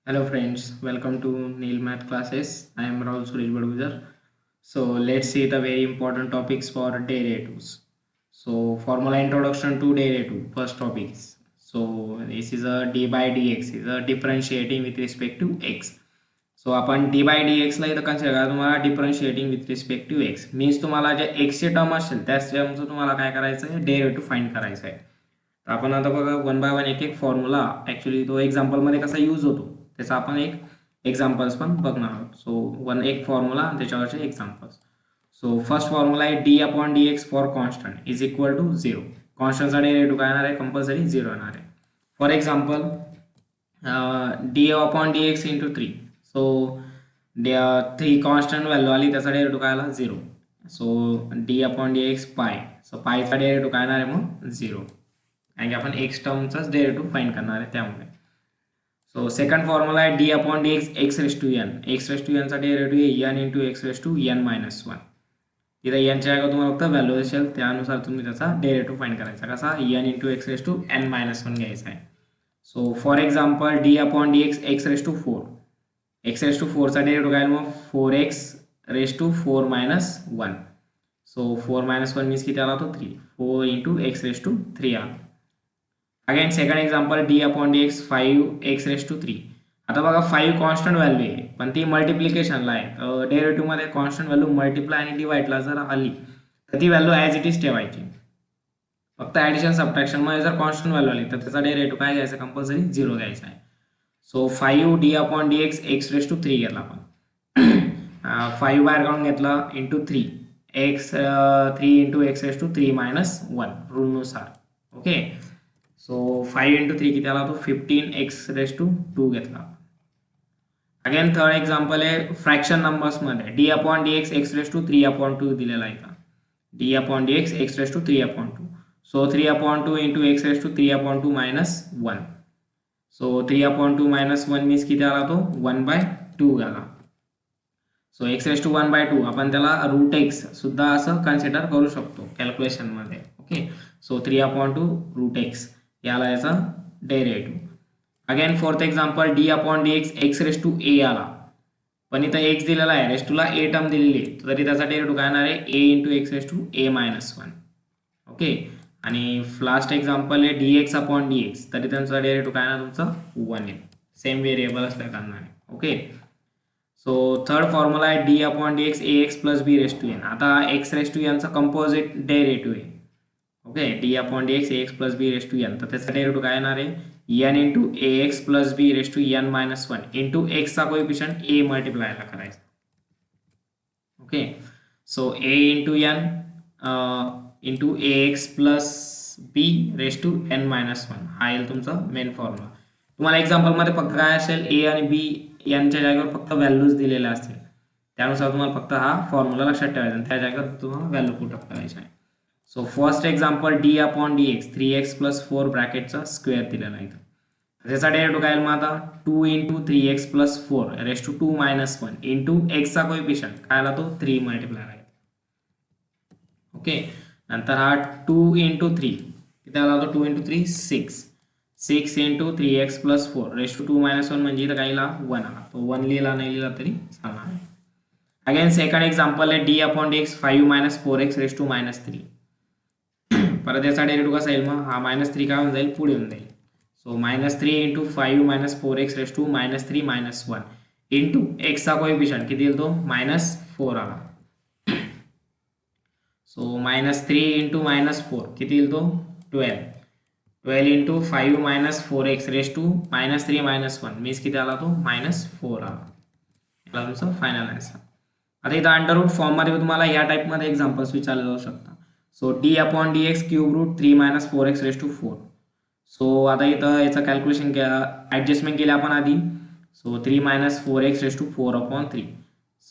Hello friends, welcome to Neil Math classes. I am Rahul Suresh Badgujar. So let's see the very important topics for derivatives. So formula introduction to derivative. First topic. So this is a d by dx is a differentiating with respect to x. So आपण d by d एक्सला इथं consider करा तुम्हाला differentiating with respect to x means तुम्हाला जे एक्सचे term असेल त्याच टर्मचं तुम्हाला काय करायचं आहे डेरिव्हेटिव्ह फाइंड करायचं आहे. तर आपण आता बघा वन बाय वन एक एक फॉर्म्युला ॲक्च्युली तो एक्झाम्पलमध्ये कसा यूज होतो त्याचा आपण एक एक्झाम्पल्स पण बघणार आहोत. सो वन एक फॉर्म्युला त्याच्यावरचे एक्झाम्पल्स. सो फर्स्ट फॉर्म्युला आहे D upon D X for constant is equal to zero. कॉन्स्टंटचा डेरिव्हेटिव्ह काय येणार आहे कंपल्सरी झिरो येणार आहे. For example D upon D X into three. So three constant value आली त्याचा डेरिव्हेटिव्ह काय आला zero. So D upon D X pi. So पायचा डेरिव्हेटिव्ह काय येणार आहे मग झिरो कारण की आपण एक्स टर्मचाच डेरिव्हेटिव्ह फाइंड करणार आहे त्यामुळे. सो सेकंड फॉर्म्युला आहे D upon D x x raise to N. X raise to एनचा डेरिव्हेटिव्ह आहे N into x raise to N minus one. तिथं एनच्या जागा तुम्हाला फक्त व्हॅल्यू असेल त्यानुसार तुम्ही त्याचा डेरिव्हेटिव्ह फाइंड करायचा कसा n into x raise to N minus one घ्यायचा आहे. So for example D upon D x x raise to four. X raise to फोरचा डेरिव्हेटिव्ह काय मग four x raise to four minus one. So four minus one means किती आला तो three. Four into x raise to three आला. Again second example D upon D x five x raise to three. आता बघा five constant value आहे पण ती मल्टिप्लिकेशनला आहे. डेरिव्हेटिव्हमध्ये कॉन्स्टंट व्हॅल्यू मल्टिप्लाय आणि डिवाइडला जर आली तर ती व्हॅल्यू ॲज इट इज ठेवायची. फक्त ॲडिशन सबट्रॅक्शनमध्ये जर कॉन्स्टंट व्हॅल्यू आली तर त्याचा डेरिव्हेटिव्ह काय घ्यायचा कंपल्सरी झिरो घ्यायचा आहे. So five d upon D x x raise to three घेतला आपण. फाईव्ह बाहेर काढून घेतला into three x three into x raise to three minus one रूलनुसार. Okay. So five into three किती आला तो fifteen x raise to two घेतला. अगेन थर्ड एक्झाम्पल आहे फ्रॅक्शन नंबर्समध्ये d upon D x x raise to three upon two दिलेला आहे का. D upon D x x raise to three upon two. So three upon two into x raise to three upon two minus one. So three upon two minus one means किती आला तो one by two आला. So x raise to one by two आपण त्याला root x सुद्धा असं consider करू शकतो कॅल्क्युलेशनमध्ये. Okay. So three upon two root x याला याचा derivative. Again fourth example D upon D x x raise to ए आला पण इथं एक्स दिलेला आहे रेस टूला ए टर्म दिलेली आहे तरी त्याचा डेरिव्हेटिव्ह काय येणार आहे a into x raise to a minus one. Okay. आणि लास्ट एक्झाम्पल आहे d x upon D x तरी त्यांचा डेरिव्हेटिव्ह काय येणार तुमचं वन आहे. सेम व्हेरिएबल असल्या कारणाने. ओके. सो थर्ड फॉर्म्युला आहे D upon D x a x plus b raise to n. आता एक्स रेस टू एनचा कंपोजिट डेरिव्हेटिव्ह आहे. Okay. D upon D x a x plus b raise to n तर त्याचा derivative काय येणार आहे N into a x plus b raise to N minus one into एक्सचा coefficient a मल्टिप्लायला करायचा. Okay. So a into n into a x plus b raise to N minus one हा येईल तुमचा मेन फॉर्म्युला. तुम्हाला एक्झाम्पलमध्ये फक्त काय असेल ए आणि बी यांच्या जागेवर फक्त व्हॅल्यूज दिलेल्या असतील त्यानुसार तुम्हाला फक्त हा फॉर्म्युला लक्षात ठेवायचा आणि त्या जागेवर तुम्हाला व्हॅल्यू पुट अप करायची आहे. So first example D upon D x three x plus four ब्रॅकेटचा स्क्वेअर दिलेला आहे. त्याचा डेरिव्हेटिव्ह काय मग आता two into three x plus four raise to two minus one into एक्सचा कोएफिशियंट काय आला तो थ्री मल्टिप्लाय आहे. ओके. नंतर हा टू इंटू थ्री किती आला तो two into three six. Six into three x plus four raise to two minus one म्हणजे इथं काहीला वन आला तो वन लिहिला नाही लिहिला तरी चालणार आहे. अगेन सेकंड एक्झाम्पल आहे D upon D x five minus four x raise to minus three. परत याचा डेरिव्हेटिव्ह कसा येईल मग हा मायनस थ्री काय होऊन जाईल पुढे येऊन जाईल. So minus three into five minus four x raise to minus three minus one into एक्सचा कोएफिशियंट किती येईल तो मायनस फोर आला. So minus three into minus four किती येईल तो twelve. Twelve into five minus four x raise to minus three minus one means किती आला तो मायनस फोर आला. याला तुमचं फायनल आन्सर. आता इथं अंडररूट फॉर्ममध्ये तुम्हाला या टाईपमध्ये एक्झाम्पल्स विचारले जाऊ शकतात. So D upon D x cube root three minus four x raise to four. So आता इथं याचं कॅल्क्युलेशन ॲडजस्टमेंट केलं आपण आधी. So three minus four x raise to four upon three.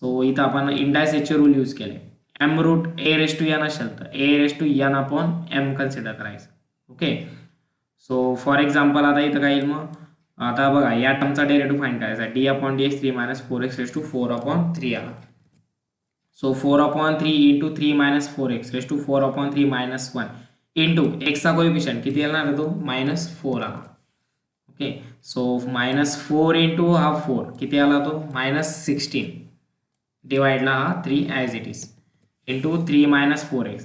So इथं आपण इंडायसेसचे रूल यूज केले. M root a raise to n असेल तर a raise to n upon m consider करायचं. ओके. सो फॉर एक्झाम्पल आता इथं काय येईल मग आता बघा या टर्मचा डेरिव्हेटिव्ह फाइंड करायचा d upon D x three minus four x raise to four upon three आला. So four upon three into three minus four x raise to four upon three minus one into एक्सचा coefficient किती येणार आहे तो minus four आला. Okay. So -4 into हा 4 किती आला तो -16 डिवाइडला हा 3 as it is into 3 - 4x.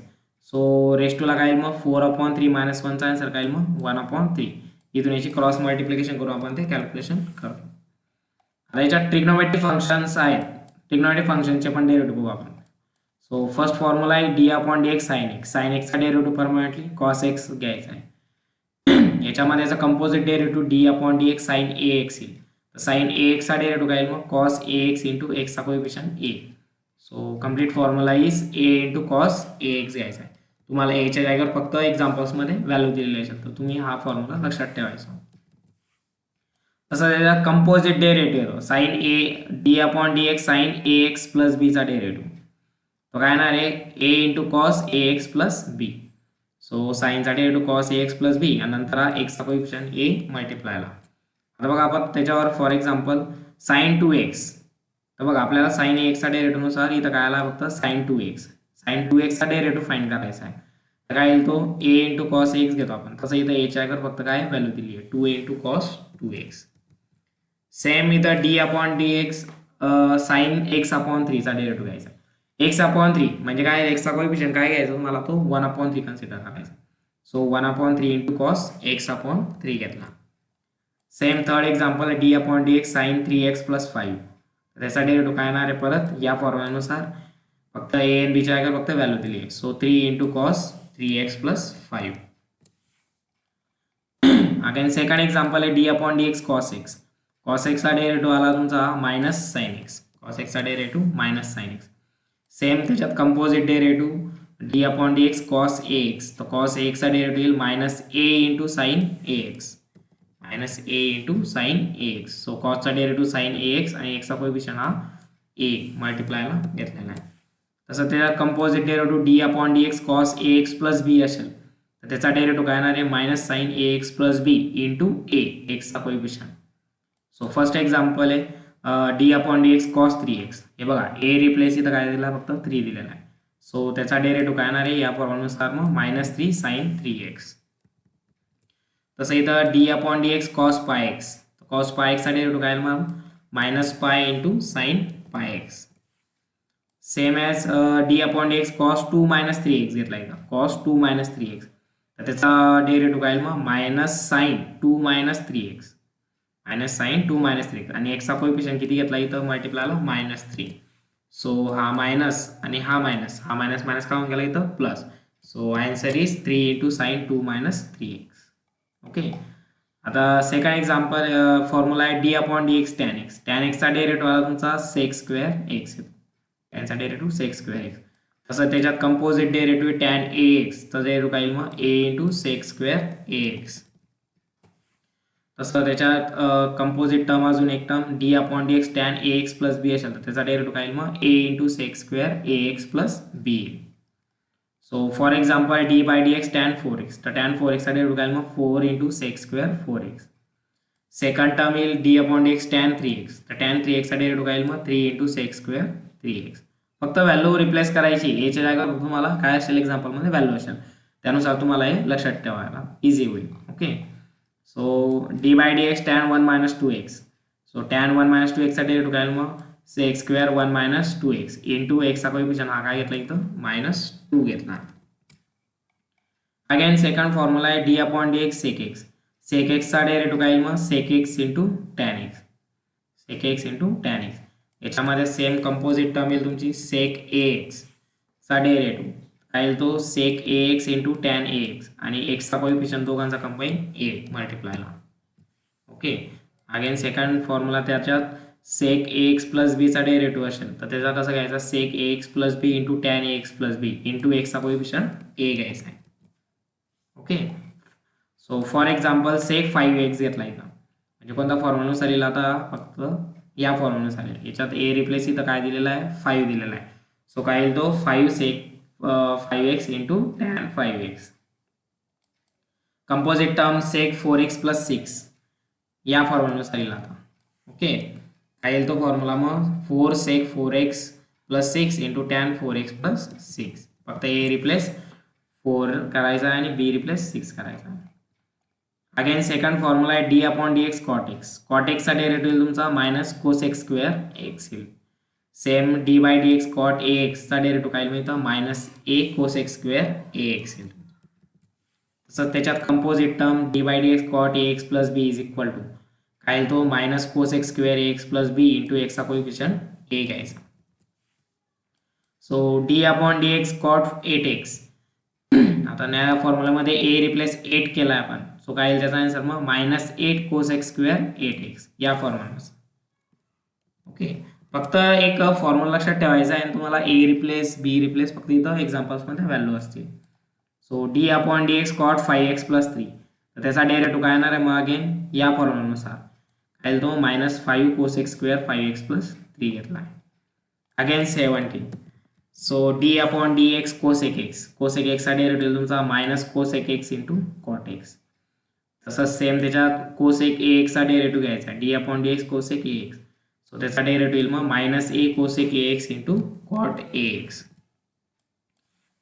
So रेस्टूला काय येईल मग 4/3 -1चा आन्सर काय येईल मग 1/3. इथून याची क्रॉस मल्टिप्लिकेशन करू आपण ते कॅल्क्युलेशन करू. आता याच्यात ट्रिग्नोमेट्रिक फंक्शन्स आहेत. ट्रिग्नोमेट्रिक फंक्शनचे पण डेरिव्हेटिव्ह बघू आपण. सो फर्स्ट फॉर्म्युला आहे d/dx sin x. sin x चा डेरिव्हेटिव्ह परमनंटली cos x घ्यायचा आहे. याच्यामध्ये याचा composite derivative d/dx sin ax येईल. तर sin ax चा डेरिव्हेटिव्ह काय येईल मग cos ax इंटू x चा coefficient a. So complete formula is a into cos ax घ्यायचा आहे. तुम्हाला याच्या जागेवर फक्त एक्झाम्पल्समध्ये व्हॅल्यू दिलेली असेल तर तुम्ही हा फॉर्म्युला लक्षात ठेवायचा. तसं त्याचा कंपोजिट डेरिव्हेटिव्ह येतो sin a d/dx sin ax plus b चा डेरिव्हेटिव्ह तो काय येणार आहे a into cos ax plus b. So साईनचा derivative cos ax plus b आणि नंतर हा x चा कोएफिशियंट a मल्टिप्लायला. आता बघा आपण त्याच्यावर फॉर एक्झाम्पल sin 2x. तर बघा आपल्याला sin ax चा डेरिव्हेटिव्ह नुसार इथं काय आला फक्त sin 2x. sin 2x चा डेरिव्हेटिव्ह फाइंड करायचा आहे. तर काय येईल तो a इंटू cos ax घेतो आपण. तसं इथं a च्या जागेवर फक्त काय व्हॅल्यू दिली आहे 2a into cos 2x. Same इथं d/dx sin x/3 चा डेरिव्हेटिव्ह घ्यायचा. x/3 म्हणजे काय x चा कोएफिशियंट काय घ्यायचं मला तो 1/3 कन्सिडर करायचा. सो 1/3 इंटू cos x/3 घेतला. Same third example d/dx sin 3x प्लस 5. त्याचा डेरिव्हेटिव्ह काय येणार आहे परत या फॉर्म्युल्यानुसार फक्त a आणि b च्या जागेवर फक्त व्हॅल्यू दिली आहे. सो 3 इंटू cos 3x प्लस 5. अगेन सेकंड एक्झाम्पल आहे d/dx cos x. cos x चा डेरिव्हेटिव्ह आला तुमचा minus sine x. cos x चा derivative minus sine x. Same त्याच्यात composite derivative d/dx cos ax. तर cos ax चा डेरिव्हेटिव्ह येईल minus a into sine ax. Minus a into sine ax. So cos चा derivative sine ax आणि x चा coefficient हा a मल्टिप्लायला घेतलेला आहे. तसं त्याच्यात composite derivative d/dx cos ax plus b असेल तर त्याचा डेरिव्हेटिव्ह काय येणार आहे minus sine ax plus b into a x चा कोएफिशियंट. सो फर्स्ट एक्झाम्पल आहे d/dx cos 3x. हे बघा a रिप्लेस इथं काय दिला फक्त 3 दिलेला आहे. सो त्याचा डेरिव्हेटिव्ह काय येणार आहे या फॉर्म्युल्यानुसार मग -3 sin 3x. तसं इथं d/dx cos πx. cos πx चा डेरिव्हेटिव्ह काय येईल मग -π into sin πx. Same as d/dx cos 2 - 3x घेतला इथं cos 2 - 3x. तर त्याचा डेरिव्हेटिव्ह काय येईल मग -sin 2 - 3x. -sin 2 - 3 आणि x चा कोएफिशियंट किती घेतला इथं मल्टिप्लायला -3. सो हा मायनस आणि हा मायनस मायनस का होऊन गेला इथं plus. So answer is 3 into sine 2 - 3x. Okay. आता सेकंड एक्झाम्पल फॉर्म्युला आहे d/dx tan x. tan x चा डेरिव्हेटिव्ह आला तुमचा sec²x. tan चा डेरिव्हेटिव्ह sec²x. तसं त्याच्यात कंपोजिट डेरिव्हेटिव्ह tan ax तर डेरिव्हेटिव्ह काय येईल मग a इंटू sec²ax. तसं त्याच्यात कंपोजिट टर्म अजून एक term d/dx tan ax plus b असेल तर त्याचा डेरिव्हेटिव्ह काय येईल मग a into sec²ax plus b. So for example d/dx tan 4x. तर tan 4x चा डेरिव्हेटिव्ह काय येईल मग 4 इंटू sec²4x. सेकंड टर्म येईल d/dx tan 3x. तर tan 3x चा डेरिव्हेटिव्ह काय येईल मग 3 इंटू sec²3x. फक्त व्हॅल्यू रिप्लेस करायची. याच्या जागेवर तुम्हाला काय असेल एक्झाम्पलमध्ये व्हॅल्यू असेल त्यानुसार तुम्हाला हे लक्षात ठेवायला इझी होईल. Okay. So d/dx tan 1 - 2x. So tan 1 - 2x चा डेरिव्हेटिव्ह काय येईल मग sec² 1 - 2x इंटू x चा कोएफिशियंट हा काय घेतला इथं -2 घेतला. अगेन सेकंड फॉर्म्युला आहे d/dx sec x. sec x चा डेरिव्हेटिव्ह काय येईल मग sec x into tan x. sec x into tan x. याच्यामध्ये सेम कंपोजिट टर्म येईल तुमची sec ax चा डेरिव्हेटिव्ह काय येईल तो sec ax into tan ax आणि x चा कोएफिशियंट दोघांचा कंबाईन a मल्टिप्लायला. ओके. अगेन सेकंड फॉर्म्युला त्याच्यात sec ax प्लस b चा डेरिव्हेटिव्ह असेल तर त्याचा कसं घ्यायचा sec ax plus b into tan ax plus b into x चा कोएफिशियंट a घ्यायचा आहे. Okay. So for example sec 5x घेतला इथं म्हणजे कोणता फॉर्म्युलानुसार येईल आता फक्त या फॉर्म्युलानुसार येईल. याच्यात a रिप्लेस इथं काय दिलेला आहे 5 दिलेला आहे. सो काय येईल तो 5 sec 5x into tan 5x. Composite term sec 4x plus 6 या फॉर्म्युलानुसार येईल आता. ओके. काय येईल तो फॉर्म्युला मग 4 sec 4x plus 6 into tan 4x plus 6. फक्त a रिप्लेस 4 करायचा आणि b रिप्लेस 6 करायचा. अगेन सेकंड फॉर्म्युला आहे D upon D x cot x. Cot एक्सचा डेरिव्हेटिव्ह येईल तुमचा minus cos x square x येईल. Same d by D x cot a एक्सचा डेरिव्हेटिव्ह काय मिळतं minus A cos x square a x येईल. तसंच त्याच्यात composite term d by D x cot a x plus b is equal to काय येईल तो minus cos x square a x plus B into एक्सचा coefficient a घ्यायचा. So D upon D x cot at x. आता नव्या फॉर्म्युलामध्ये ए replace 8 केला आहे आपण. सो काय येईल त्याचा आन्सर मग minus 8 cos x square 8x या फॉर्म्युलानुसार. ओके, फक्त एक फॉर्म्युला लक्षात ठेवायचा आहे तुम्हाला ए रिप्लेस बी रिप्लेस फक्त इथं एक्झाम्पल्समध्ये व्हॅल्यू असतील. So D upon D x cot 5x plus 3. तर त्याचा डेरिव्हेटिव्ह काय येणार आहे मग अगेन या फॉर्म्युलानुसार काय येईल तो minus 5 cos x square 5x plus 3 घेतला आहे. Again 17. So D upon D x cosec x. Cosec एक्सचा डेरिव्हेटिव्ह तुमचा minus cosec x into cot x. तसंच सेम त्याच्यात कोसेक ए एक्सचा डेरिव्हेटिव्ह घ्यायचा d upon D x cosec a x. So त्याचा derivative येईल मग minus a cosec a x into cot a x.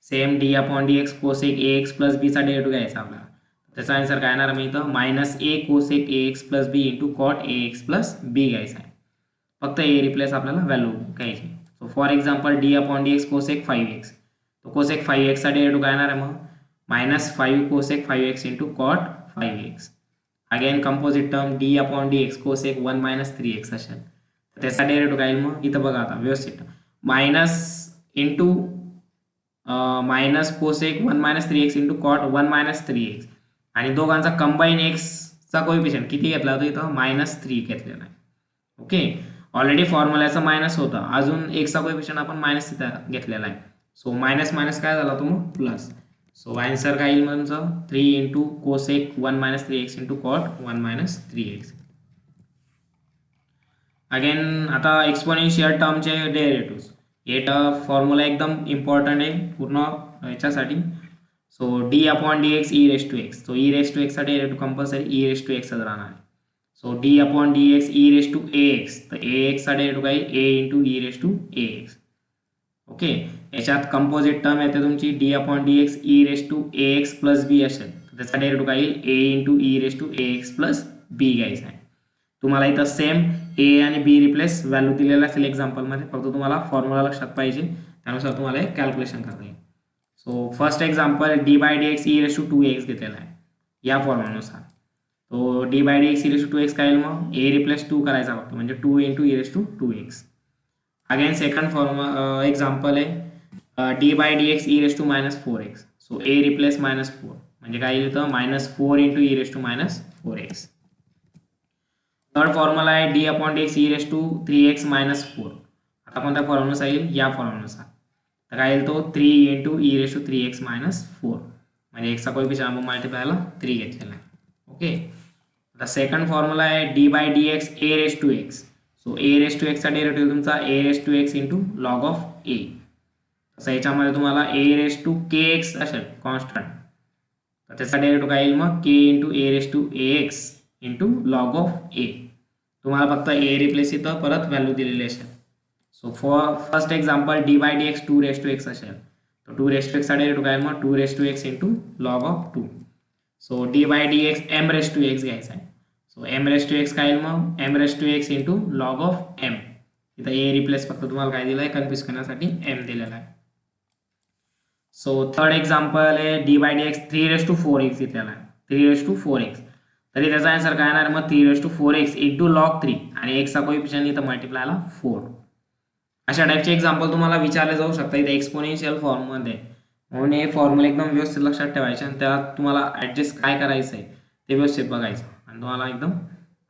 Same d upon D x cosec a x plus बीचा derivative घ्यायचा आपल्याला. त्याचा answer काय येणार मग इथं minus a cosec a x plus B into cot a x plus b घ्यायचा आहे. फक्त ए रिप्लेस आपल्याला व्हॅल्यू घ्यायची. So for example D upon D x cosec 5x. तो कोसेक 5xचा डेरिव्हेटिव्ह काय येणार आहे मग minus 5 cosec 5x into cot 5x. Again composite term d upon D x cosec 1 minus 3x असेल. त्याचा डेरिव्हेटिव्ह काय येईल मग इथं बघा आता व्यवस्थित minus into minus cosec 1 minus 3x into cot 1 minus 3x आणि दोघांचा कंबाईन एक्सचा कोइफिशियंट किती घेतला होता इथं मायनस 3 घेतलेला आहे. ओके, ऑलरेडी फॉर्म्युलाचा मायनस होता, अजून एक्सचा कोइफिशियंट आपण मायनस तिथं घेतलेला आहे. सो मायनस मायनस काय झाला तो मग प्लस. सो आन्सर काय येईल म्हणजे 3 into cosec 1 minus 3x into cot 1 minus 3x. Again आता एक्सपोनेन्शियल टर्मचे डेरिव्हेटिव्ह हे फॉर्म्युला एकदम इम्पॉर्टंट आहे पूर्ण याच्यासाठी. So D upon D x e raise to x. So e raise to एक्सचा derivative compulsory e raise to एक्सच राहणार आहे. So D upon D x e raise to a x. तर ए एक्सचा डेरिव्हेटिव्ह काय a into e raise to a x. Okay, याच्यात composite term येते तुमची d upon D x e raise to a x plus बी असेल तर त्याचा derivative काय येईल a into e raise to a x plus b घ्यायचा आहे. तुम्हाला इथं सेम ए आणि बी रिप्लेस व्हॅल्यू दिलेला असेल एक्झाम्पलमध्ये, फक्त तुम्हाला फॉर्म्युला लक्षात पाहिजे त्यानुसार तुम्हाला एक कॅल्क्युलेशन करता येईल. So first example d by D x e raise to 2x घेतलेला आहे या फॉर्म्युलानुसार. तो d by D x e raise to 2x काय येईल मग ए रिप्लेस 2 करायचा फक्त म्हणजे 2 into e raise to 2x. Again second formula example आहे d by D x e raise to minus 4x. So a replace minus 4 म्हणजे काय येईल तर minus 4 into e raise to minus 4x. Third formula आहे D upon D x e raise to 3x minus 4. आता कोणत्या फॉर्म्युलानुसार येईल या फॉर्म्युलानुसार. तर काय येईल तो 3 into e raise to 3x minus 4 म्हणजे एक्सचा कोइफिशियंट आपण मल्टिप्लायला 3 घेतलेला आहे. ओके, आता सेकंड फॉर्म्युला आहे d by D x a raise to x. So a raise to एक्सचा डेरिव्हेटिव्ह तुमचा a raise to x into log of a. तसं याच्यामध्ये तुम्हाला a raise to k x असेल कॉन्स्टंट तर त्याचा डेरिव्हेटिव्ह काय येईल मग k into a raise to a x into log of a. तुम्हाला फक्त ए रिप्लेस इथं परत व्हॅल्यू दिलेली असेल. So for first example d by D x 2 raise to x असेल तर 2 रेस टू एक्सचा डेरिव्हेटिव्ह काय मग 2 raise to x into log of 2. So d by D x m raise to x घ्यायचा आहे. So m raise to x काय येईल मग m raise to x into log of m. इथं a replace फक्त तुम्हाला काय दिलं आहे कन्फ्यूज करण्यासाठी एम दिलेला आहे. सो थर्ड एक्झाम्पल आहे d by D x 3 raise to 4x घेतलेला आहे. 3 रेस टू 4x तरी त्याचा आन्सर काय येणार मग 3 raise to 4x into log 3 आणि एक्सचा कोइफिशियंट इथं मल्टिप्लायला 4. अशा टाईपचे एक्झाम्पल तुम्हाला विचारले जाऊ शकतात इथे एक्सपोनेन्शियल फॉर्ममध्ये. म्हणून हे फॉर्म्युला एकदम व्यवस्थित लक्षात ठेवायचे आणि त्यात तुम्हाला ॲडजस्ट काय करायचं आहे ते व्यवस्थित बघायचं आणि तुम्हाला एकदम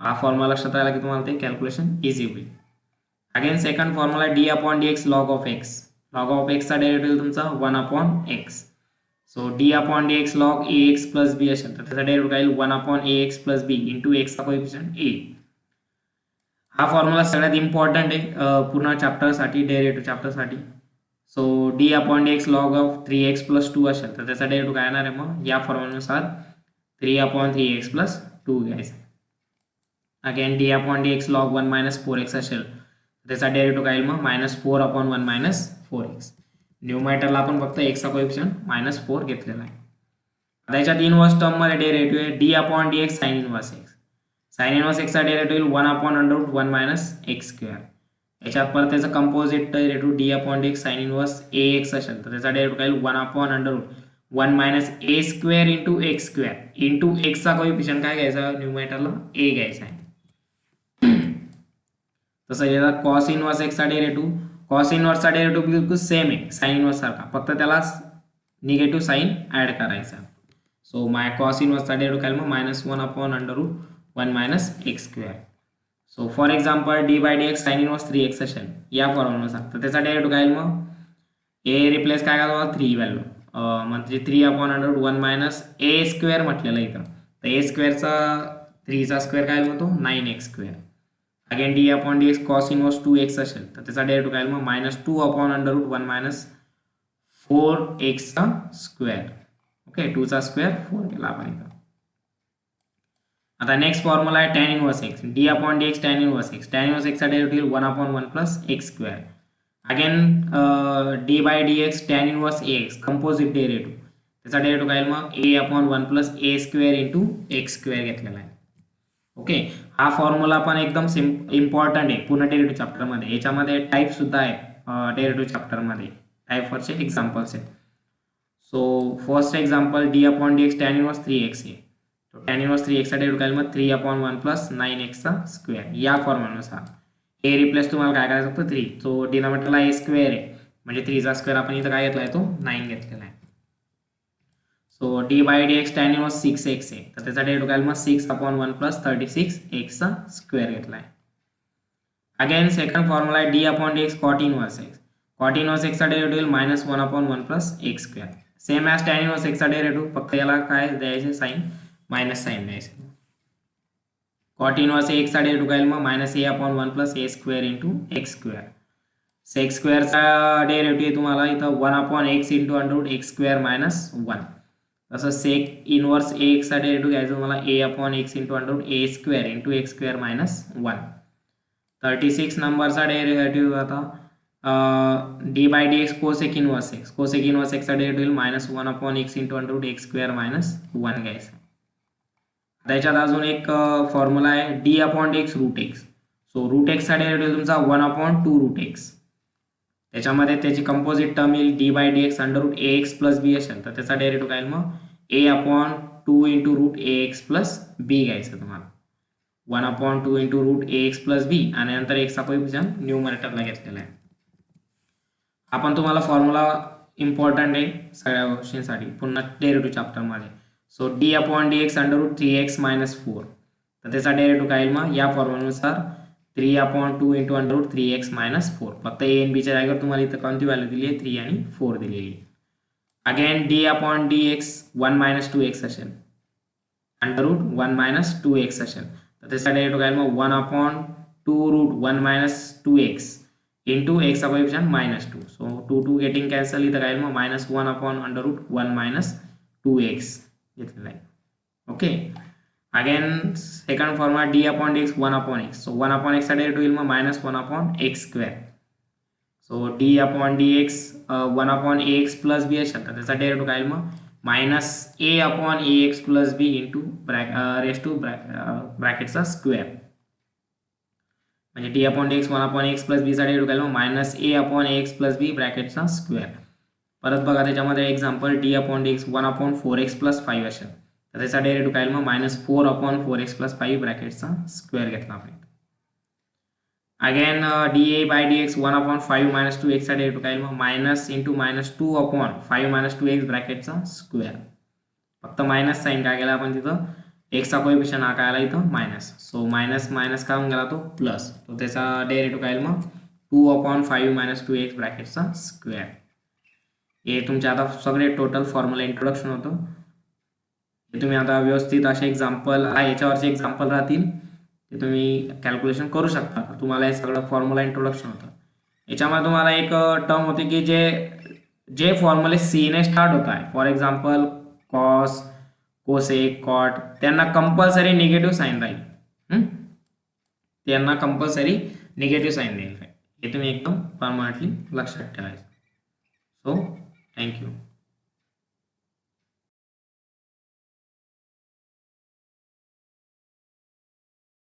हा फॉर्म्युला लक्षात राहिला की तुम्हाला ते कॅल्क्युलेशन इझी होईल. Again second formula D upon D x log of x. Log of एक्सचा डेरिव्हेटिव्ह तुमचा 1 upon x. So D upon D x log a x plus बी असेल तर त्याचा डेरिव्हेटिव्ह काय येईल 1 अपॉन ए एक्स प्लस बी इंटू एक्सचा coefficient a. हा formula सगळ्यात इम्पॉर्टंट आहे पूर्ण चॅप्टरसाठी डेरिव्हेटिव्ह चॅप्टरसाठी. So D upon D x log of 3x plus 2 असेल तर त्याचा डेरिव्हेटिव्ह काय येणार आहे मग या फॉर्म्युलानुसार 3 अपॉन 3x प्लस 2 घ्यायचा. Again d upon D x log 1 minus 4x असेल त्याचा डेरिव्हेटिव्ह काय येईल मग मायनस 4 अपॉन 1 मायनस 4x. न्यूमरेटरला आपण फक्त एक्सचा कोइफिशियंट मायनस 4 घेतलेला आहे. आता याच्यात इनवर्स टर्म मध्ये डेरिव्हेटिव्ह आहे D upon D x sine inverse x. Sine inverse एक्सचा derivative 1 upon under root 1 minus x square. याच्यात परत त्याचं composite derivative d upon D x sine inverse a x असेल तर त्याचा डेरिव्हेटिव्ह काय 1 upon under root 1 minus a square into x square into एक्सचा coefficient काय घ्यायचा न्यूमरेटरला ए घ्यायचा आहे. तसं याचा कॉस इनवर्स एक्सचा डेरिव्हेटिव्ह कॉस इनवर्सचा डेरिव्हेटिव्ह बिलकुल सेम आहे साइन इनवर्स सारखा, फक्त त्याला निगेटिव्ह साइन ऍड करायचा. सो माय कॉस इनवर्सचा डेरिव्हेटिव्ह काय मग minus 1 upon under root 1 minus x square. So for example d by D x sine inverse 3x असेल या फॉर्म्युलानुसार तर त्याचा डेरिव्हेटिव्ह काय मग ए रिप्लेस काय करा 3 व्हॅल्यू म्हणजे 3 upon under root 1 minus a square म्हटलेलं इथं तर ए स्क्वेअरचा 3चा स्क्वेअर काय होतो 9x square. Again d upon D x cos inverse 2x असेल तर त्याचा डेरिव्हेटिव्ह काय मग minus 2 upon under root 1 minus 4xचा स्क्वेअर. ओके 2चा स्क्वेअर 4 केला आपण इथं. आता नेक्स्ट फॉर्म्युला आहे tan inverse x d upon D x tan inverse x. tan inverse एक्सचा derivative 1 upon 1 plus x square. Again d by D x tan inverse a x composite derivative त्याचा derivative काय मग A upon 1 plus A square into x square घेतलेला आहे. Okay हा formula पण एकदम important आहे पूर्ण डेरिव्हेटिव्ह चॅप्टरमध्ये. याच्यामध्ये टाईप सुद्धा आहे डेरिव्हेटिव्ह चॅप्टरमध्ये टाईपवरचे एक्झाम्पल्स आहेत. So first example D upon D x tan inverse 3x आहे. तो tan इनवर्स 3xचा डेरिव्हेटिव्ह काय मग 3 अपॉन 1 प्लस 9xचा स्क्वेअर या फॉर्म्युलानुसार. ए रिप्लेस तुम्हाला काय करायचं फक्त 3 तो डिनॉमिनेटरला ए स्क्वेअर आहे म्हणजे 3चा स्क्वेअर आपण इथं काय घेतला आहे तो 9 घेतलेला आहे. So d by D x tan inverse 6x आहे तर त्याचा डेरिव्हेटिव्ह काय मग 6 अपॉन 1 प्लस 36xचा स्क्वेअर घेतला आहे. अगेन सेकंड फॉर्म्युला आहे D upon D x cot inverse X. Cot inverse एक्सचा derivative minus 1 upon 1 plus x square same as tan inverse एक्सचा डेरिव्हेटिव्ह फक्त याला काय द्यायचे साइन मायनस साइन द्यायचे. कॉट इनवर्स एक्सचा डेरिव्हेटिव्ह काय मग minus A upon 1 plus A square into x square. Sec x स्क्वेअरचा डेरिव्हेटिव्ह तुम्हाला इथं 1 upon X into under root X square minus 1. तसं सेक इनवर्स ए एक्सचा डेरिव्हेटिव्ह घ्यायचं तुम्हाला A upon X into under root A square into x square minus 1. 36 नंबरचा derivative आता D by D x cosec inverse X. Cosec inverse एक्सचा derivative minus 1 upon X into under root X square minus 1 घ्यायचा. त्याच्यात अजून एक formula आहे D upon D X root X. So root एक्सचा derivative तुमचा 1 अपॉन 2 रूट एक्स. त्याच्यामध्ये त्याची कंपोजिट टर्म येईल D by D X under root A x plus बी असेल तर त्याचा डेरिव्हेटिव्ह काय मग A upon 2 into root A x plus B घ्यायचं तुम्हाला. 1 upon 2 into root A x plus B आणि नंतर एक्सचा कोएफिशियंट न्यूमरेटरला घेतलेला आहे. आपण तुम्हाला फॉर्म्युला इम्पॉर्टंट आहे सगळ्या गोष्टींसाठी पुन्हा डेरिव्हेटिव्ह चॅप्टरमध्ये. So D upon D X under root 3x minus 4 तर त्याचा डेरिव्हेटिव्ह काय येईल मग या फॉर्म्युलानुसार 3 upon 2 into under root 3x minus 4. फक्त ए एन बीच्या जागेवर तुम्हाला इथं कोणती व्हॅल्यू दिली आहे 3 आणि 4 दिलेली आहे. Again d upon D X 1 minus 2x असेल अंडर रूट 1 मायनस 2x असेल तर त्याचा डेरिव्हेटिव्ह काय मग 1 upon 2 root 1 minus 2x into एक्सचा coefficient minus 2. So 2 getting cancel इथं काय मग minus 1 upon under root 1 minus 2x घेतलेला आहे. Okay again second formula D upon D X 1 upon x. So 1 upon एक्सचा डेरिव्हेटिव्ह येईल मग minus 1 upon X square. So D upon D X 1 upon ए x plus बी असेल तर त्याचा derivative काय मग minus A upon A x plus B into raise to ब्रॅकेटचा square. म्हणजे D upon D X 1 upon X plus बीचा derivative काय मग minus A upon A x plus B ब्रॅकेटचा स्क्वेअर. परत बघा त्याच्यामध्ये example D upon D X 1 upon 4x plus 5 असेल तर त्याचा डेरिव्हेटिव्ह काय मग मायनस 4 अपॉन 4x प्लस 5 ब्रॅकेटचा स्क्वेअर घेतला आपण. Again D A by D X 1 upon 5 minus 2xचा डेरिव्हेटिव्ह काय मग minus into minus 2 upon 5 minus 2x ब्रॅकेटचा स्क्वेअर. फक्त मायनस साईन काय केला आपण तिथं एक्सचा कोएफिशियंट हा काय आला इथं मायनस. सो मायनस मायनस काय होऊन गेला तो प्लस. तो त्याचा डेरिव्हेटिव्ह काय मग 2 अपॉन 5 मायनस 2x ब्रॅकेटचा स्क्वेअर. हे तुमचे आता सगळे टोटल फॉर्म्युला इंट्रोडक्शन होतं. हे तुम्ही आता व्यवस्थित असे एक्झाम्पल याच्यावरचे एक्झाम्पल राहतील ते तुम्ही कॅल्क्युलेशन करू शकता. तुम्हाला हे सगळं फॉर्म्युला इंट्रोडक्शन होतं. याच्यामध्ये तुम्हाला एक टर्म होती की जे फॉर्म्युले सी ने स्टार्ट होत आहे for example cos cosec cot त्यांना कंपल्सरी निगेटिव्ह साईन राहील. त्यांना कंपल्सरी निगेटिव्ह साईन देईल. हे तुम्ही एकदम परमनंटली लक्षात ठेवायचं. So thank you.